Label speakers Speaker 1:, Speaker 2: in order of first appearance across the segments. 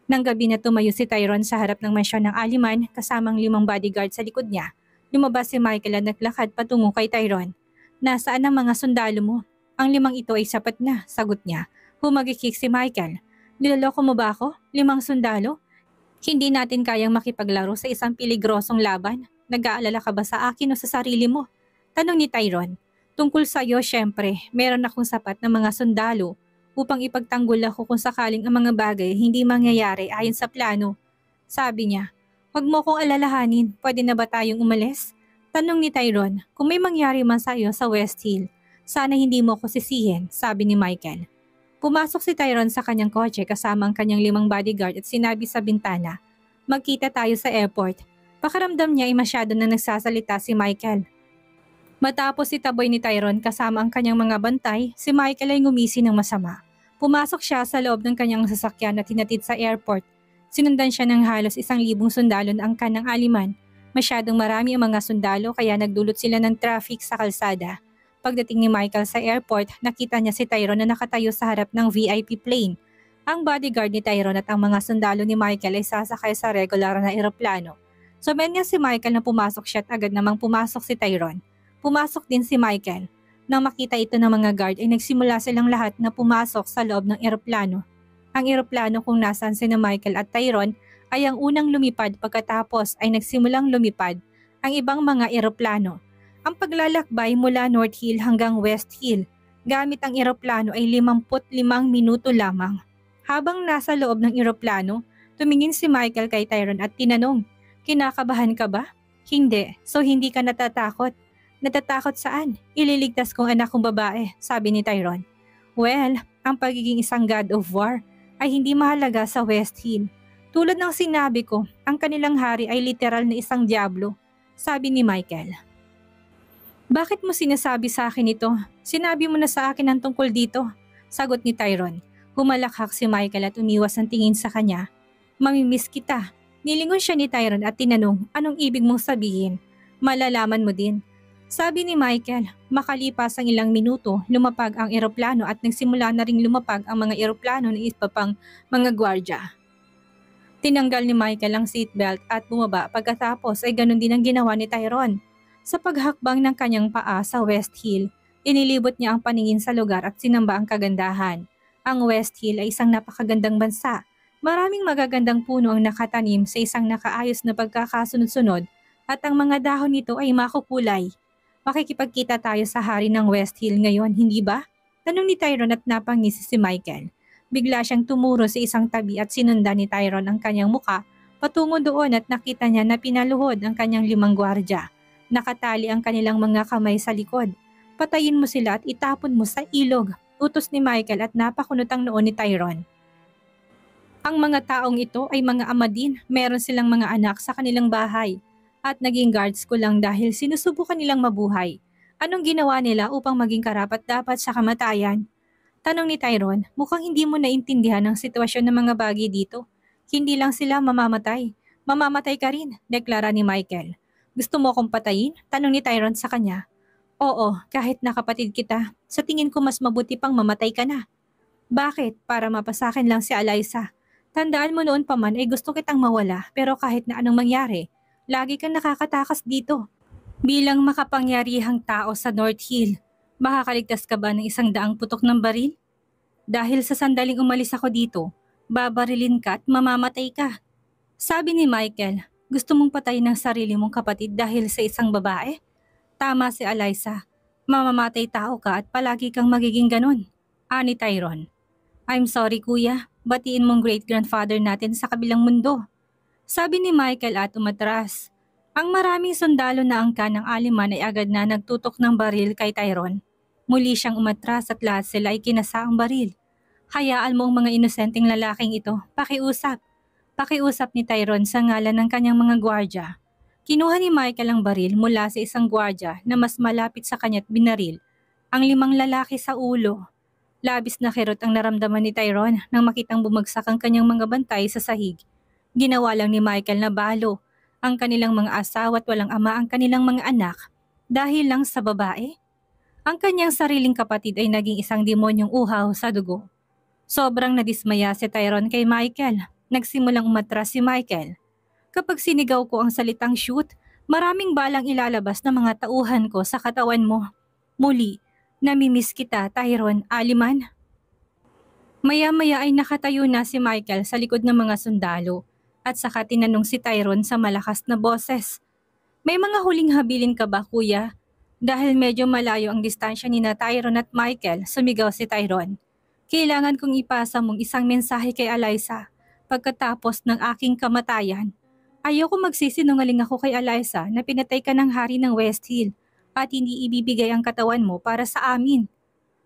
Speaker 1: Nang gabi na tumayo si Tyrone sa harap ng mansyon ng Aliman kasamang 5 bodyguard sa likod niya, lumabas si Michael at naglakad patungo kay Tyrone. Nasaan ang mga sundalo mo? Ang 5 ito ay sapat na, sagot niya. Humagikik si Michael. Niloloko mo ba ako? 5 sundalo? Hindi natin kayang makipaglaro sa isang peligrosong laban. Nag-aalala ka ba sa akin o sa sarili mo? Tanong ni Tyrone. Tungkol sa iyo, syempre, meron akong sapat na mga sundalo upang ipagtanggol ako kung sakaling ang mga bagay hindi mangyayari ayon sa plano. Sabi niya, huwag mo kong alalahanin, pwede na ba tayong umalis? Tanong ni Tyrone, kung may mangyari man sa iyo sa West Hill, sana hindi mo ko sisihin, sabi ni Michael. Pumasok si Tyrone sa kanyang kotse kasama ang kanyang 5 bodyguard at sinabi sa bintana, magkita tayo sa airport. Pakaramdam niya ay masyado na nagsasalita si Michael. Matapos itaboy ni Tyrone kasama ang kanyang mga bantay, si Michael ay ngumisi ng masama. Pumasok siya sa loob ng kanyang sasakyan at hinatid sa airport. Sinundan siya ng halos 1,000 sundalo na angkan ng Aliman. Masyadong marami ang mga sundalo kaya nagdulot sila ng traffic sa kalsada. Pagdating ni Michael sa airport, nakita niya si Tyrone na nakatayo sa harap ng VIP plane. Ang bodyguard ni Tyrone at ang mga sundalo ni Michael ay sasakay sa regular na eroplano. Sumen niya si Michael na pumasok siya at agad namang pumasok si Tyrone. Pumasok din si Michael. Nang makita ito ng mga guard ay nagsimula silang lahat na pumasok sa loob ng eroplano. Ang eroplano kung nasaan sina Michael at Tyrone ay ang unang lumipad pagkatapos ay nagsimulang lumipad ang ibang mga eroplano. Ang paglalakbay mula North Hill hanggang West Hill gamit ang eroplano ay 55 minuto lamang. Habang nasa loob ng eroplano, tumingin si Michael kay Tyrone at tinanong, kinakabahan ka ba? Hindi, so hindi ka natatakot. Natatakot saan? Ililigtas kong anak kong babae, sabi ni Tyrone. Well, ang pagiging isang god of war ay hindi mahalaga sa West Hill. Tulad ng sinabi ko, ang kanilang hari ay literal na isang diablo, sabi ni Michael. Bakit mo sinasabi sa akin ito? Sinabi mo na sa akin ang tungkol dito, sagot ni Tyrone. Humalakhak si Michael at umiwas ang tingin sa kanya. Mamimiss kita. Nilingon siya ni Tyrone at tinanong, anong ibig mong sabihin? Malalaman mo din. Sabi ni Michael, makalipas ang ilang minuto, lumapag ang eroplano at nagsimula na ring lumapag ang mga eroplano ng iba pang mga gwardya. Tinanggal ni Michael ang seatbelt at bumaba pagkatapos ay ganun din ang ginawa ni Tyrone. Sa paghakbang ng kanyang paa sa West Hill, inilibot niya ang paningin sa lugar at sinamba ang kagandahan. Ang West Hill ay isang napakagandang bansa. Maraming magagandang puno ang nakatanim sa isang nakaayos na pagkakasunod-sunod at ang mga dahon nito ay makukulay. Makikipagkita tayo sa hari ng West Hill ngayon, hindi ba? Tanong ni Tyrone at napangisi si Michael. Bigla siyang tumuro sa isang tabi at sinundan ni Tyrone ang kanyang muka patungo doon at nakita niya na pinaluhod ang kanyang 5 gwardya. Nakatali ang kanilang mga kamay sa likod. Patayin mo sila at itapon mo sa ilog, utos ni Michael at napakunot ang noon ni Tyrone. Ang mga taong ito ay mga ama din, meron silang mga anak sa kanilang bahay. At naging guards ko lang dahil sinusubukan nilang mabuhay. Anong ginawa nila upang maging karapat-dapat sa kamatayan? Tanong ni Tyrone, mukhang hindi mo naintindihan ang sitwasyon ng mga bagay dito. Hindi lang sila mamamatay. Mamamatay ka rin, deklara ni Michael. Gusto mo akong patayin? Tanong ni Tyrone sa kanya. Oo, kahit nakapatid kita, sa tingin ko mas mabuti pang mamatay ka na. Bakit? Para mapasakin lang si Alyssa. Tandaan mo noon pa man ay gusto kitang mawala pero kahit na anong mangyari, lagi kang nakakatakas dito. Bilang makapangyarihang tao sa North Hill, makakaligtas ka ba ng 100 putok ng baril? Dahil sa sandaling umalis ako dito, babarilin ka at mamamatay ka. Sabi ni Michael, gusto mong patayin ng sarili mong kapatid dahil sa isang babae? Tama si Alyssa, mamamatay tao ka at palagi kang magiging ganun. Ani Tyrone. I'm sorry kuya, batiin mong great-grandfather natin sa kabilang mundo. Sabi ni Michael at umatras. Ang maraming sundalo na angkan ng Aliman ay agad na nagtutok ng baril kay Tyrone. Muli siyang umatras at lahat sila ay kinasa ang baril. Hayaan mo ang mga inosenteng lalaking ito, pakiusap. Pakiusap ni Tyrone sa ngalan ng kanyang mga gwardya. Kinuha ni Michael ang baril mula sa isang gwardya na mas malapit sa kanya't binaril ang 5 lalaki sa ulo. Labis na kirot ang naramdaman ni Tyrone nang makitang bumagsak ang kanyang mga bantay sa sahig. Ginawa lang ni Michael na balo ang kanilang mga asawa at walang ama ang kanilang mga anak dahil lang sa babae. Ang kanyang sariling kapatid ay naging isang demonyong uhaw sa dugo. Sobrang nadismaya si Tyrone kay Michael. Nagsimulang umatras si Michael. Kapag sinigaw ko ang salitang shoot, maraming balang ilalabas ng mga tauhan ko sa katawan mo. Muli, namimiss kita, Tyrone Aliman. Maya-maya ay nakatayo na si Michael sa likod ng mga sundalo at saka tinanong si Tyrone sa malakas na boses. May mga huling habilin ka ba, kuya? Dahil medyo malayo ang distansya ni na Tyrone at Michael, sumigaw si Tyrone. Kailangan kong ipasa mong isang mensahe kay Eliza pagkatapos ng aking kamatayan. Ayoko magsisinungaling ako kay Eliza na pinatay ka ng hari ng West Hill at hindi ibibigay ang katawan mo para sa amin.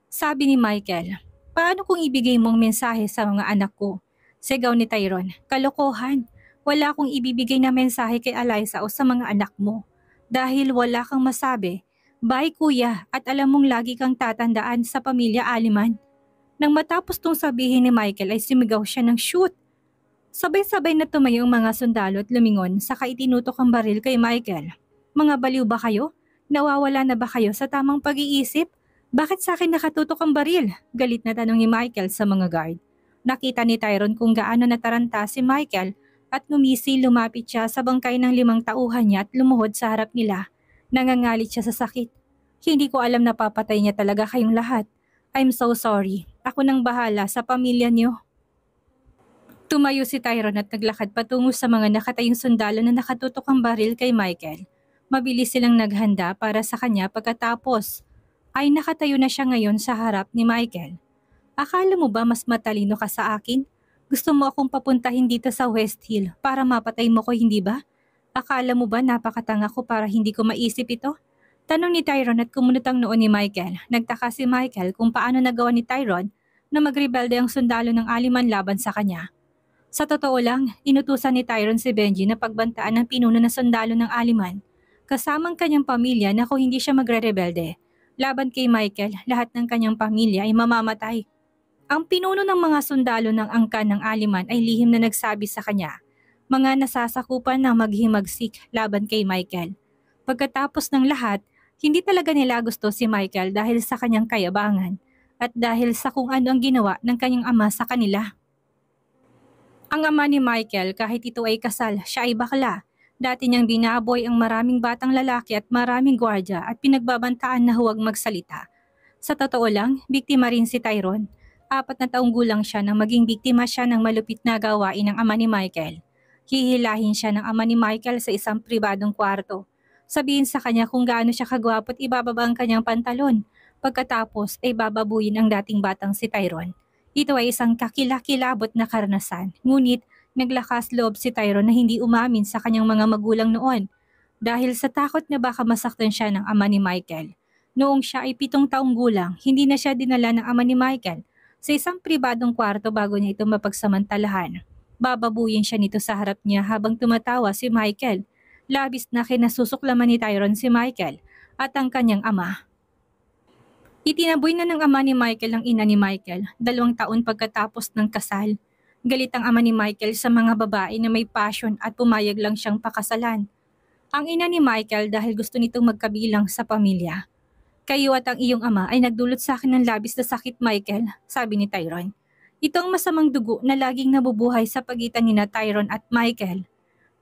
Speaker 1: Sabi ni Michael, paano kung ibigay mong mensahe sa mga anak ko? Sigaw ni Tyrone, kalokohan. Wala akong ibibigay na mensahe kay Eliza o sa mga anak mo. Dahil wala kang masabi. Bye kuya, at alam mong lagi kang tatandaan sa pamilya Aliman. Nang matapos tong sabihin ni Michael ay sumigaw siya ng shoot. Sabay-sabay na tumayo ang mga sundalo at lumingon saka itinutok ang baril kay Michael. Mga baliw ba kayo? Nawawala na ba kayo sa tamang pag-iisip? Bakit sa akin nakatutok ang baril? Galit na tanong ni Michael sa mga guard. Nakita ni Tyrone kung gaano nataranta si Michael at lumapit siya sa bangkay ng 5 tauhan niya at lumuhod sa harap nila. Nangangalit siya sa sakit. Hindi ko alam na papatay niya talaga kayong lahat. I'm so sorry. Ako nang bahala sa pamilya niyo. Tumayo si Tyrone at naglakad patungo sa mga nakatayong sundalo na nakatutok ang baril kay Michael. Mabilis silang naghanda para sa kanya pagkatapos ay nakatayo na siya ngayon sa harap ni Michael. Akala mo ba mas matalino ka sa akin? Gusto mo akong papuntahin dito sa West Hill para mapatay mo ko, hindi ba? Akala mo ba napakatanga ko para hindi ko maisip ito? Tanong ni Tyrone at kumunot ang noo ni Michael. Nagtaka si Michael kung paano nagawa ni Tyrone na magrebelde ang sundalo ng Aliman laban sa kanya. Sa totoo lang, inutusan ni Tyrone si Benji na pagbantaan ng pinuno na sundalo ng Aliman. Kasamang kanyang pamilya na kung hindi siya magre-rebelde. Laban kay Michael, lahat ng kanyang pamilya ay mamamatay. Ang pinuno ng mga sundalo ng angkan ng Aliman ay lihim na nagsabi sa kanya, mga nasasakupan ng maghimagsik laban kay Michael. Pagkatapos ng lahat, hindi talaga nila gusto si Michael dahil sa kanyang kayabangan at dahil sa kung ano ang ginawa ng kanyang ama sa kanila. Ang ama ni Michael, kahit ito ay kasal, siya ay bakla. Dati niyang binaboy ang maraming batang lalaki at maraming gwardya at pinagbabantaan na huwag magsalita. Sa totoo lang, biktima rin si Tyrone. 4 na taong gulang siya nang maging biktima siya ng malupit na gawain ng ama ni Michael. Hihilahin siya ng ama ni Michael sa isang pribadong kwarto. Sabihin sa kanya kung gaano siya kagwapo at ibababa ang kanyang pantalon. Pagkatapos ay bababuyin ang dating batang si Tyrone. Ito ay isang kakilakilabot na karanasan. Ngunit naglakas loob si Tyrone na hindi umamin sa kanyang mga magulang noon. Dahil sa takot na baka masaktan siya ng ama ni Michael. Noong siya ay 7 taong gulang, hindi na siya dinala ng ama ni Michael sa isang pribadong kwarto bago niya ito mapagsamantalahan. Bababuyin siya nito sa harap niya habang tumatawa si Michael. Labis na kinasusuklaman ni Tyrone si Michael at ang kanyang ama. Itinaboy na ng ama ni Michael ang ina ni Michael 2 taon pagkatapos ng kasal. Galit ang ama ni Michael sa mga babae na may passion at pumayag lang siyang pakasalan. Ang ina ni Michael dahil gusto nitong magkabilang sa pamilya. Kayo at ang iyong ama ay nagdulot sa akin ng labis na sakit, Michael, sabi ni Tyrone. Ito ang masamang dugo na laging nabubuhay sa pagitan ni na Tyrone at Michael.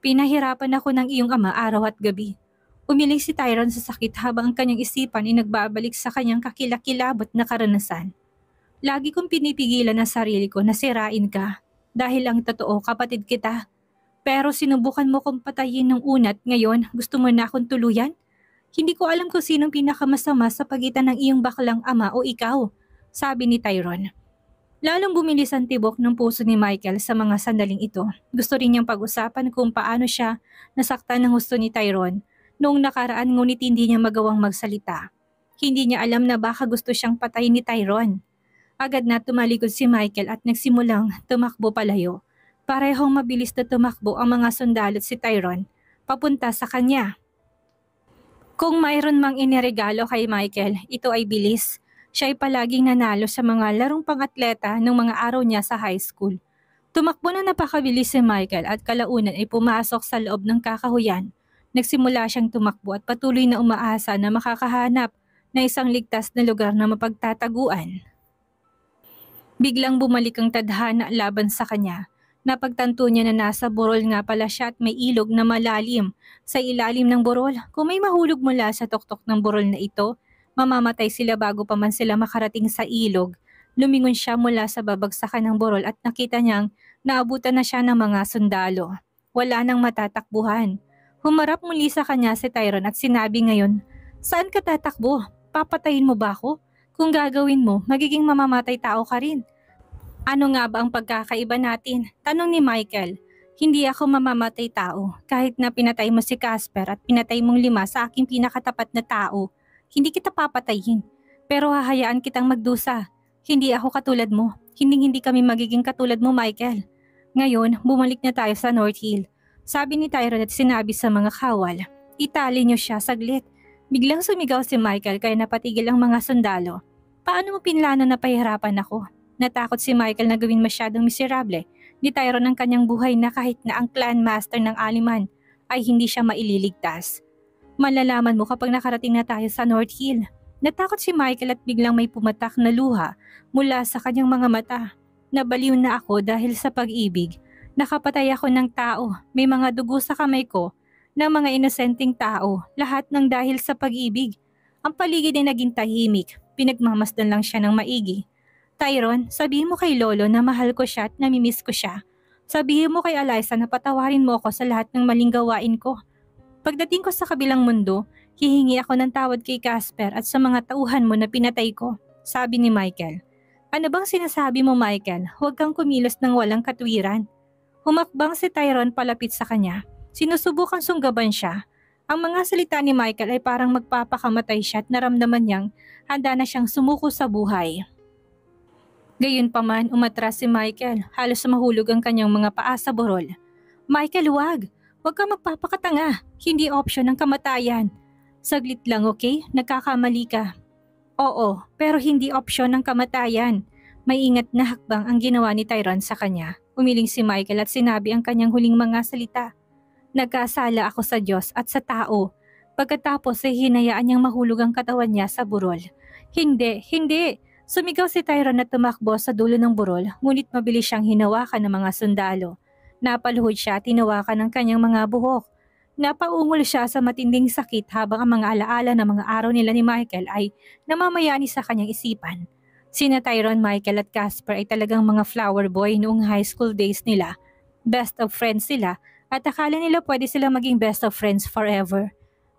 Speaker 1: Pinahirapan ako ng iyong ama araw at gabi. Umiling si Tyrone sa sakit habang ang kanyang isipan ay nagbabalik sa kanyang kakilakilabot na karanasan. Lagi kong pinipigilan ang sarili ko na sirain ka dahil ang totoo kapatid kita. Pero sinubukan mo kong patayin ng una at ngayon gusto mo na akong tuluyan? Hindi ko alam kung sinong pinakamasama sa pagitan ng iyong baklang ama o ikaw, sabi ni Tyrone. Lalong bumilis ang tibok ng puso ni Michael sa mga sandaling ito. Gusto rin niyang pag-usapan kung paano siya nasaktan ng gusto ni Tyrone noong nakaraan ngunit hindi niya magawang magsalita. Hindi niya alam na baka gusto siyang patayin ni Tyrone. Agad na tumalikod si Michael at nagsimulang tumakbo palayo. Parehong mabilis na tumakbo ang mga sundalo at si Tyrone papunta sa kanya. Kung mayroon mang iniregalo kay Michael, ito ay bilis. Siya ay palaging nanalo sa mga larong pang-atleta ng mga araw niya sa high school. Tumakbo na napakabilis si Michael at kalaunan ay pumasok sa loob ng kakahuyan. Nagsimula siyang tumakbo at patuloy na umaasa na makakahanap na isang ligtas na lugar na mapagtataguan. Biglang bumalik ang tadhana laban sa kanya. Napagtanto niya na nasa burol nga pala siya at may ilog na malalim. Sa ilalim ng burol, kung may mahulog mula sa tuktok ng burol na ito, mamamatay sila bago pa man sila makarating sa ilog. Lumingon siya mula sa babagsakan ng burol at nakita niyang naabutan na siya ng mga sundalo. Wala nang matatakbuhan. Humarap muli sa kanya si Tyron at sinabi ngayon, "Saan ka tatakbo? Papatayin mo ba ako? Kung gagawin mo, magiging mamamatay tao ka rin." "Ano nga ba ang pagkakaiba natin?" tanong ni Michael. "Hindi ako mamamatay tao. Kahit na pinatay mo si Casper at pinatay mong 5 sa aking pinakatapat na tao, hindi kita papatayin. Pero hahayaan kitang magdusa. Hindi ako katulad mo. Hindi kami magiging katulad mo, Michael." Ngayon, bumalik na tayo sa North Hill. Sabi ni Tyrone at sinabi sa mga kawal, "Itali niyo siya saglit." Biglang sumigaw si Michael kaya napatigil ang mga sundalo. "Paano mo pinlano na pahirapan ako?" Natakot si Michael na gawin masyadong miserable ni Tyrone ang kanyang buhay na kahit na ang clan master ng Aliman ay hindi siya maililigtas. "Malalaman mo kapag nakarating na tayo sa North Hill." Natakot si Michael at biglang may pumatak na luha mula sa kanyang mga mata. "Nabaliw na ako dahil sa pag-ibig. Nakapatay ako ng tao. May mga dugo sa kamay ko ng mga inosenteng tao. Lahat ng dahil sa pag-ibig." Ang paligid ay naging tahimik. Pinagmamasdan lang siya ng maigi. "Tyron, sabihin mo kay Lolo na mahal ko siya at namimiss ko siya. Sabihin mo kay Eliza na patawarin mo ako sa lahat ng maling gawain ko. Pagdating ko sa kabilang mundo, hihingi ako ng tawad kay Casper at sa mga tauhan mo na pinatay ko," sabi ni Michael. "Ano bang sinasabi mo, Michael? Huwag kang kumilos ng walang katwiran." Humakbang si Tyron palapit sa kanya. Sinusubukan sunggaban siya. Ang mga salita ni Michael ay parang magpapakamatay siya at naramdaman niyang handa na siyang sumuko sa buhay. Gayunpaman, umatras si Michael. Halos mahulog ang kanyang mga paa sa burol. "Michael, wag! Huwag ka magpapakatanga. Hindi opsyon ang kamatayan." "Saglit lang, okay? Nagkakamali ka." "Oo, pero hindi opsyon ang kamatayan." May ingat na hakbang ang ginawa ni Tyron sa kanya. Umiling si Michael at sinabi ang kanyang huling mga salita. "Nagkasala ako sa Diyos at sa tao." Pagkatapos ay hinayaan niyang mahulog ang katawan niya sa burol. "Hindi, hindi!" Sumigaw si Tyron at tumakbo sa dulo ng burol, ngunit mabilis siyang hinawakan ng mga sundalo. Napaluhod siya at hinawakan ng kanyang mga buhok. Napaungol siya sa matinding sakit habang ang mga alaala ng mga araw nila ni Michael ay namamayani sa kanyang isipan. Sina Tyron, Michael at Casper ay talagang mga flower boy noong high school days nila. Best of friends sila at akala nila pwede sila maging best of friends forever.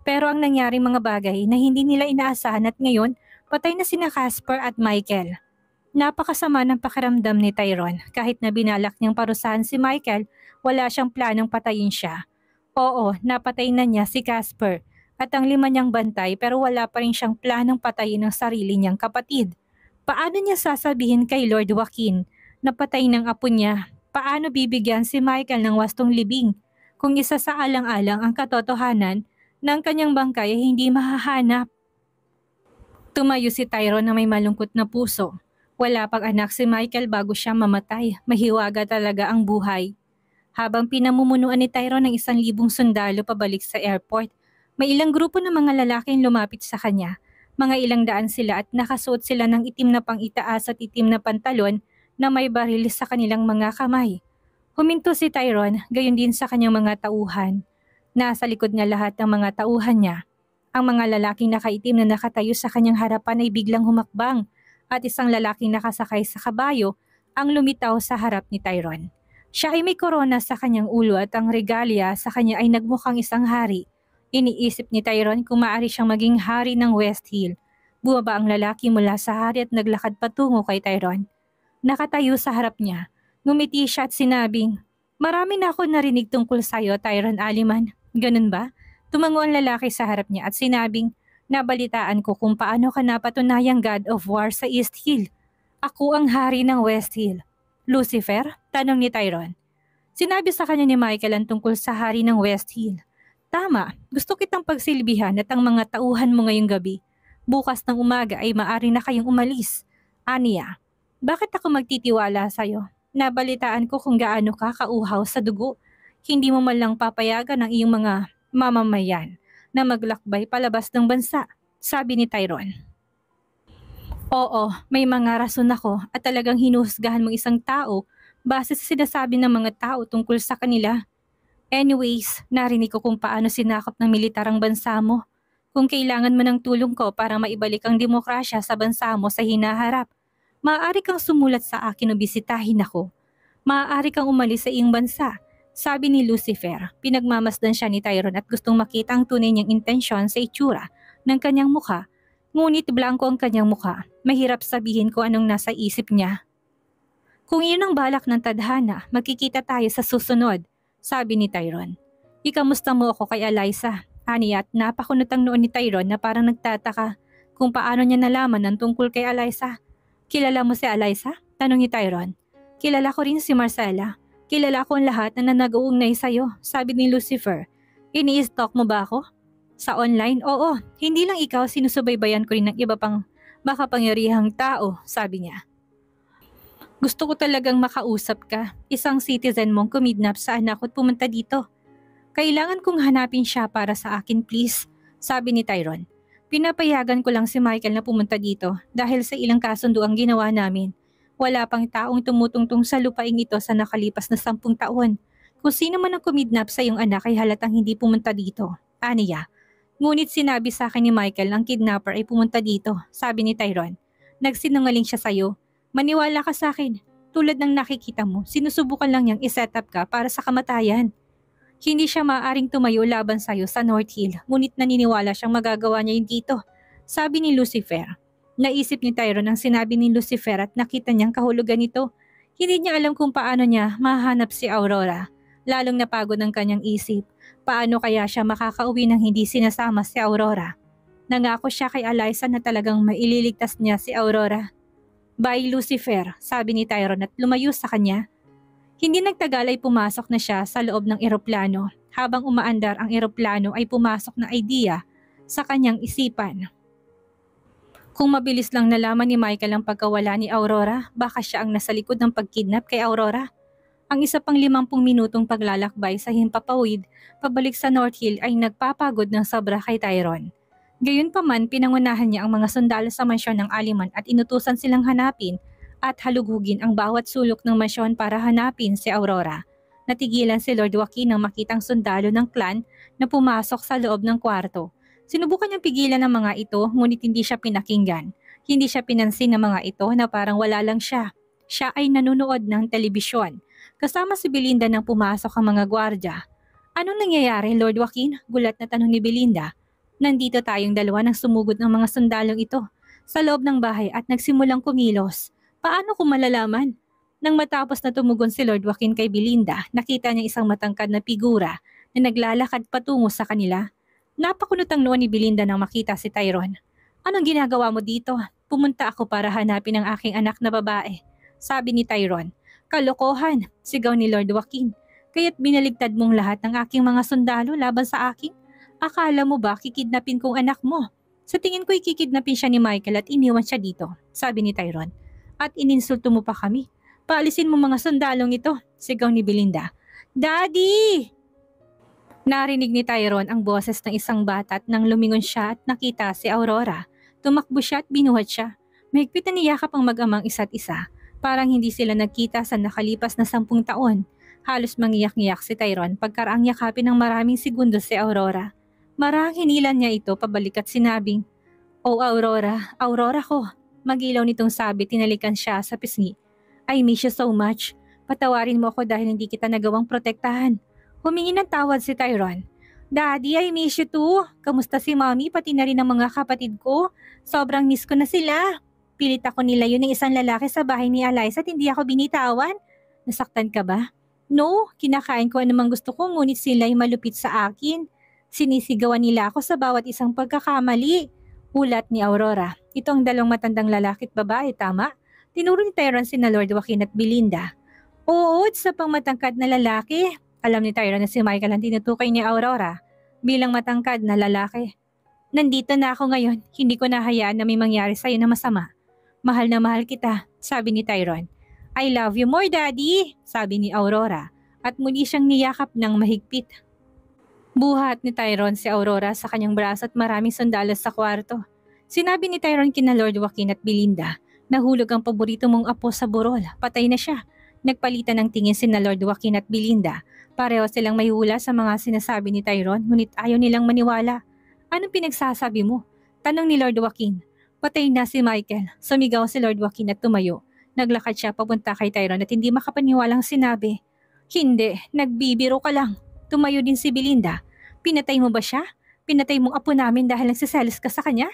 Speaker 1: Pero ang nangyaring mga bagay na hindi nila inaasahan at ngayon, patay na sina Casper at Michael. Napakasama ng pakiramdam ni Tyron. Kahit na binalak niyang parusahan si Michael, wala siyang planong patayin siya. Oo, napatay na niya si Casper at ang 5 niyang bantay pero wala pa rin siyang planong patayin ang sarili niyang kapatid. Paano niya sasabihin kay Lord Joaquin na patay ng apo niya? Paano bibigyan si Michael ng wastong libing kung isa sa alang-alang ang katotohanan ng kanyang bangkay ay hindi mahahanap? Tumayo si Tyron na may malungkot na puso. Wala pang anak si Michael bago siya mamatay. Mahiwaga talaga ang buhay. Habang pinamumunuan ni Tyron ng 1,000 sundalo pabalik sa airport, may ilang grupo ng mga lalaking lumapit sa kanya. Mga ilang daan sila at nakasuot sila ng itim na pang-itaas at itim na pantalon na may baril sa kanilang mga kamay. Huminto si Tyron, gayon din sa kanyang mga tauhan. Nasa likod niya lahat ng mga tauhan niya. Ang mga lalaking nakaitim na nakatayo sa kanyang harapan ay biglang humakbang at isang lalaking nakasakay sa kabayo ang lumitaw sa harap ni Tyron. Siya ay may korona sa kanyang ulo at ang regalya sa kanya ay nagmukhang isang hari. Iniisip ni Tyron kung maaari siyang maging hari ng West Hill. Bumaba ang lalaki mula sa hari at naglakad patungo kay Tyron. Nakatayo sa harap niya. Ngumiti siya at sinabing, "Marami na ako narinig tungkol sa iyo, Tyron Aliman. Ganun ba?" Tumango ang lalaki sa harap niya at sinabing, "Nabalitaan ko kung paano ka napatunayang God of War sa East Hill. Ako ang hari ng West Hill." "Lucifer?" tanong ni Tyron. Sinabi sa kanya ni Michael ang tungkol sa hari ng West Hill. "Tama, gusto kitang pagsilbihan at ang mga tauhan mo ngayong gabi. Bukas ng umaga ay maaari na kayong umalis." "Aniya, bakit ako magtitiwala sa'yo? Nabalitaan ko kung gaano ka kauhaw sa dugo. Hindi mo man lang papayagan ang iyong mga mamamayan na maglakbay palabas ng bansa," sabi ni Tyron. "Oo, may mga rason ako at talagang hinuhusgahan mong isang tao base sa sinasabi ng mga tao tungkol sa kanila. Anyways, narinig ko kung paano sinakop ng militar ang bansa mo. Kung kailangan mo ng tulong ko para maibalik ang demokrasya sa bansa mo sa hinaharap, maaari kang sumulat sa akin o bisitahin ako. Maaari kang umalis sa iyong bansa, sabi ni Lucifer. Pinagmamasdan siya ni Tyrone at gustong makita ang tunay niyang intensyon sa itsura ng kanyang mukha. Ngunit blanko ang kanyang mukha. Mahirap sabihin kung anong nasa isip niya. Kung iyon ang balak ng tadhana, magkikita tayo sa susunod, sabi ni Tyrone. Ikamusta mo ako kay Eliza? Aniya at napakunot ang noon ni Tyrone na parang nagtataka kung paano niya nalaman ng tungkol kay Eliza. Kilala mo si Eliza? Tanong ni Tyrone. Kilala ko rin si Marcella. Kilala ko ang lahat na nag-uugnay sa'yo, sabi ni Lucifer. Ini-stalk mo ba ako? Sa online? Oo, hindi lang ikaw, sinusubaybayan ko rin ng iba pang makapangyarihang tao, sabi niya. Gusto ko talagang makausap ka. Isang citizen mong kumidnap sa anak ko at pumunta dito. Kailangan kong hanapin siya para sa akin, please, sabi ni Tyrone. Pinapayagan ko lang si Michael na pumunta dito dahil sa ilang kasundo ang ginawa namin. Wala pang taong tumutungtong sa lupaing ito sa nakalipas na 10 taon. Kung sino man ang kumidnap sa iyong anak ay halatang hindi pumunta dito. Aniya. Ngunit sinabi sa akin ni Michael ang kidnapper ay pumunta dito, sabi ni Tyrone. Nagsinungaling siya sa'yo. Maniwala ka sa akin. Tulad ng nakikita mo, sinusubukan lang niyang iset up ka para sa kamatayan. Hindi siya maaaring tumayo laban sa'yo sa North Hill, ngunit naniniwala siyang magagawa niya yun dito, sabi ni Lucifer. Naisip ni Tyrone ang sinabi ni Lucifer at nakita niyang kahulugan nito. Hindi niya alam kung paano niya mahanap si Aurora. Lalong napagod ang kanyang isip. Paano kaya siya makakauwi nang hindi sinasama si Aurora? Nangako siya kay Eliza na talagang maililigtas niya si Aurora. Bye Lucifer, sabi ni Tyrone at lumayo sa kanya. Hindi nagtagal ay pumasok na siya sa loob ng eroplano. Habang umaandar ang eroplano ay pumasok na idea sa kanyang isipan. Kung mabilis lang nalaman ni Michael ang pagkawala ni Aurora, baka siya ang nasa likod ng pagkidnap kay Aurora. Ang isa pang 50 minutong paglalakbay sa himpapawid pabalik sa North Hill ay nagpapagod ng sobra kay Tyrone. Gayunpaman, pinangunahan niya ang mga sundalo sa mansyon ng Aliman at inutusan silang hanapin at halugugin ang bawat sulok ng mansyon para hanapin si Aurora. Natigilan si Lord Joaquin nang makitang sundalo ng clan na pumasok sa loob ng kwarto. Sinubukan niyang pigilan ang mga ito ngunit hindi siya pinakinggan. Hindi siya pinansin ng mga ito na parang wala lang siya. Siya ay nanonood ng telebisyon. Kasama si Belinda nang pumasok ang mga gwardya. Anong nangyayari, Lord Joaquin? Gulat na tanong ni Belinda. Nandito tayong dalawa nang sumugod ng mga sundalong ito sa loob ng bahay at nagsimulang kumilos. Paano ko malalaman? Nang matapos na tumugon si Lord Joaquin kay Belinda, nakita niya isang matangkad na figura na naglalakad patungo sa kanila. Napakunot ang noon ni Belinda nang makita si Tyrone. Anong ginagawa mo dito? Pumunta ako para hanapin ang aking anak na babae, sabi ni Tyrone. Kalokohan, sigaw ni Lord Joaquin. Kaya't binaligtad mong lahat ng aking mga sundalo laban sa akin? Akala mo ba kikidnapin kong anak mo? Sa tingin ko ikikidnapin siya ni Michael at iniwan siya dito, sabi ni Tyrone. At ininsulto mo pa kami. Paalisin mo mga sundalong ito, sigaw ni Belinda. Daddy! Narinig ni Tyrone ang boses ng isang bata at nang lumingon siya at nakita si Aurora. Tumakbo siya at binuhat siya. Mahigpit na niyakap ang mag-amang isa't isa. Parang hindi sila nagkita sa nakalipas na 10 taon. Halos mangiyak-ngiyak si Tyrone pagkaraang yakapin ng maraming segundo si Aurora. Marang hinilan niya ito pabalik at sinabing, "Oh Aurora, Aurora ko." Magilaw nitong sabi, tinalikan siya sa pisngi. "I miss you so much. Patawarin mo ako dahil hindi kita nagawang protektahan." Humingi ng tawad si Tyrone. "Daddy, I miss you too. Kamusta si Mommy pati na rin ang mga kapatid ko? Sobrang miss ko na sila. Pilit ako nila yun ng isang lalaki sa bahay ni Eliza at hindi ako binitawan. Nasaktan ka ba?" "No, kinakain ko anumang gusto ko ngunit sila ay malupit sa akin. Sinisigawan nila ako sa bawat isang pagkakamali." Ulat ni Aurora. Ito ang 2 matandang lalaki at babae, tama? Tinuro ni Tyrone sina Lord Joaquin at Belinda. Oo, sa pang matangkad na lalaki. Alam ni Tyrone na si Michael ang tinutukoy ni Aurora bilang matangkad na lalaki. "Nandito na ako ngayon, hindi ko nahayaan na may mangyari sa'yo na masama. Mahal na mahal kita," sabi ni Tyrone. "I love you more, Daddy," sabi ni Aurora at muli siyang niyakap ng mahigpit. Buhat ni Tyrone si Aurora sa kanyang braso at maraming sandalas sa kwarto. Sinabi ni Tyrone kina Lord Joaquin at Belinda, "Nahulog ang paborito mong apo sa burol, patay na siya. Nagpalitan ng tingin sina Lord Joaquin at Belinda. Pareho silang may hula sa mga sinasabi ni Tyrone, ngunit ayaw nilang maniwala. Anong pinagsasabi mo? Tanong ni Lord Joaquin. Patay na si Michael. Sumigaw si Lord Joaquin at tumayo. Naglakad siya papunta kay Tyrone at hindi makapaniwalang sinabi. Hindi, nagbibiro ka lang. Tumayo din si Belinda. Pinatay mo ba siya? Pinatay mong apo namin dahil nagsiselos ka sa kanya?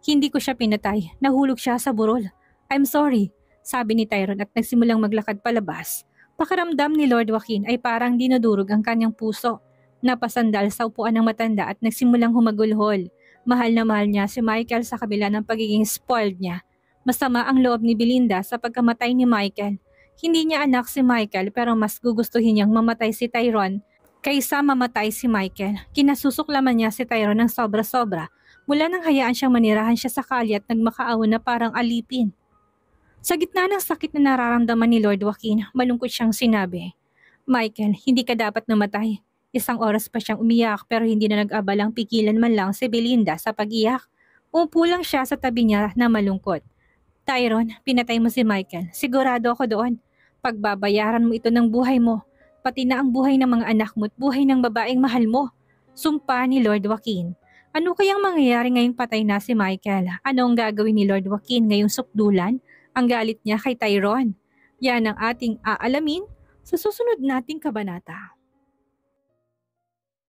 Speaker 1: Hindi ko siya pinatay. Nahulog siya sa burol. I'm sorry, sabi ni Tyrone at nagsimulang maglakad palabas. Pakiramdam ni Lord Joaquin ay parang dinudurog ang kanyang puso. Napasandal sa upuan ng matanda at nagsimulang humagulhol. Mahal na mahal niya si Michael sa kabila ng pagiging spoiled niya. Masama ang loob ni Belinda sa pagkamatay ni Michael. Hindi niya anak si Michael pero mas gugustuhin niyang mamatay si Tyrone kaysa mamatay si Michael. Kinasusuklaman niya si Tyrone ng sobra-sobra. Mula nang hayaan siyang manirahan siya sa kalye at nagmakaawa na parang alipin. Sa gitna ng sakit na nararamdaman ni Lord Joaquin, malungkot siyang sinabi, Michael, hindi ka dapat namatay. Isang oras pa siyang umiyak pero hindi na nag-abalang pigilan man lang si Belinda sa pag-iyak. Umupo lang siya sa tabi niya na malungkot. Tyrone, pinatay mo si Michael. Sigurado ako doon. Pagbabayaran mo ito ng buhay mo. Pati na ang buhay ng mga anak mo at buhay ng babaeng mahal mo. Sumpa ni Lord Joaquin. Ano kayang mangyayari ngayong patay na si Michael? Ano ang gagawin ni Lord Joaquin ngayong sukdulan? Ang galit niya kay Tyrone. Yan ang ating aalamin sa susunod nating kabanata.